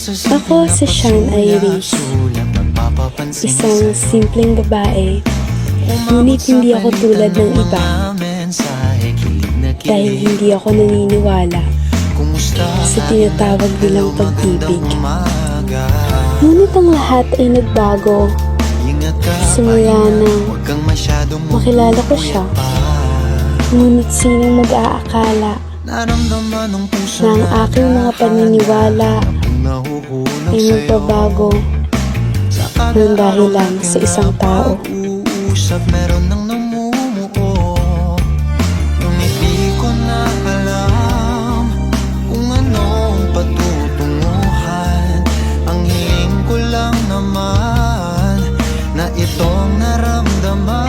Ako si Sean Iris, isang simpleng babae, ngunit hindi ako tulad ng iba dahil hindi ako naniniwala sa tinatawag nilang pag-ibig. Ngunit ang lahat ay nagbago simula nang makilala ko siya. Ngunit sinong mag-aakala na ang aking mga paniniwala ay magbabago ng dahil lang sa isang tao. Meron nang namumuo, ngunit di ko na alam kung anong patutunguhan. Ang hiling ko lang naman na itong naramdaman.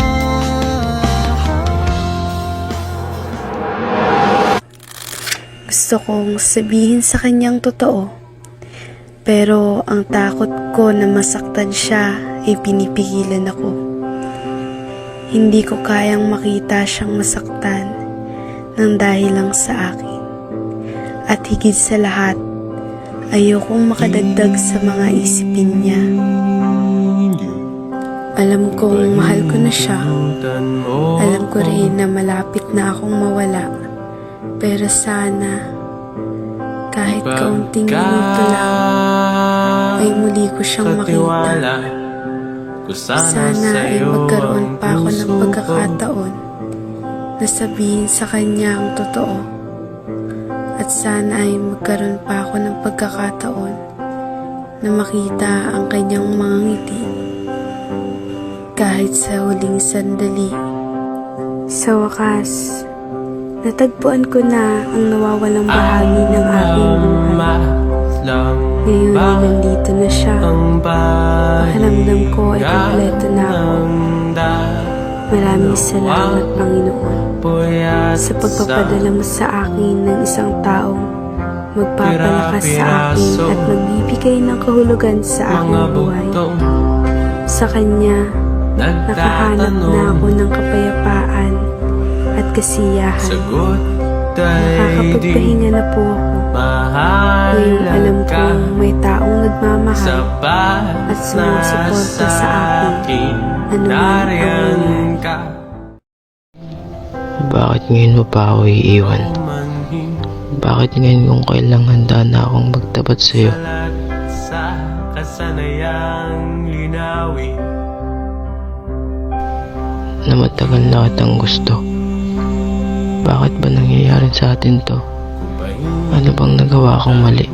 Gusto kong sabihin sa kanyang totoo, pero ang takot ko na masaktan siya ay pinipigilan ako. Hindi ko kayang makita siyang masaktan ng dahil lang sa akin. At higit sa lahat, ayokong makadagdag sa mga isipin niya. Alam kong mahal ko na siya. Alam ko rin na malapit na akong mawala. Pero sana, kahit kaunting minuto lang, ay muli ko siyang makita. Sana ay magkaroon pa ako ng pagkakataon na sabihin sa kanya ang totoo. At sana ay magkaroon pa ako ng pagkakataon na makita ang kanyang mga ngiti. Kahit sa huling sandali. Sa wakas, natagpuan ko na ang nawawalang bahagi ng aking buhay. Ngayon ay nandito na siya. Pakiramdam ko ay kompleto na ako. Maraming salamat, Panginoon, sa pagpapadala mo sa akin ng isang taong magpapalakas sa akin at magbibigay ng kahulugan sa aking buhay. Sa Kanya, nakahanap na ako ng kapayapaan at kasiyahan. Nakakapagpahinga na po ako. Ngayong alam kong may taong nagmamahal at sumusuporta sa akin, anuman ang mangyari. Bakit ngayon mo pa ako iiwan? Bakit ngayon kung kailang handa na akong magtapat sa'yo? Na matagal na kitang gusto. Bakit ba nangyayari sa atin to? Ano bang nagawa kong mali?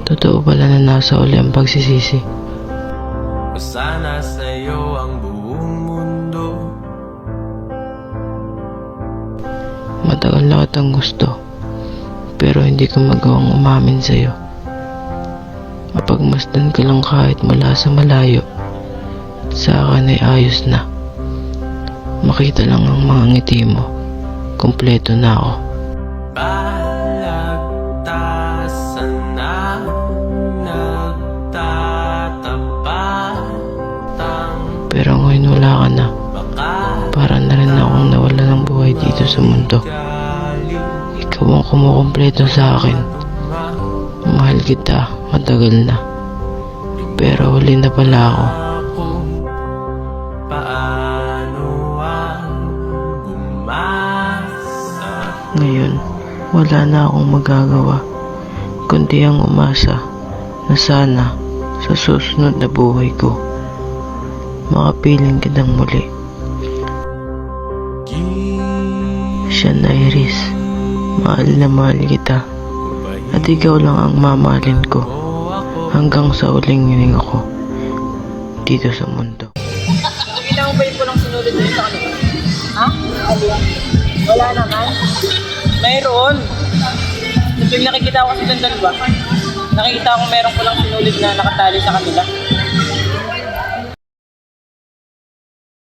Totoo pala na nasa uli ang pagsisisi. Sana sa'yo ang buong mundo. Matagal na kitang gusto, pero hindi ko magawang umamin sa'yo. Mapagmasdan ka lang kahit mula sa malayo, sa akin ay ayos na. Makita lang ang mga ngiti mo, kumpleto na ako. Balagtasan na nagtatapatang. Pero ngayon wala ka na. Para na rin akong nawala ng buhay dito sa mundo. Ikaw ang kumukumpleto sa akin. Mahal kita, matagal na. Pero huli na pala ako. Ngayon, wala na akong magagawa kundi ang umasa na sana sa susunod na buhay ko makapiling kitang muli. Sean Iris, mahal na mahal kita at ikaw lang ang mamahalin ko hanggang sa uling hiling ako dito sa mundo. Nakita mo ba yung pulang sinulid na yun sa kanila? Ha? Wala naman. Mayroon. Yung nakikita ko kasi ng dalawa, nakikita ko meron pulang sinulid na nakatali sa kanila.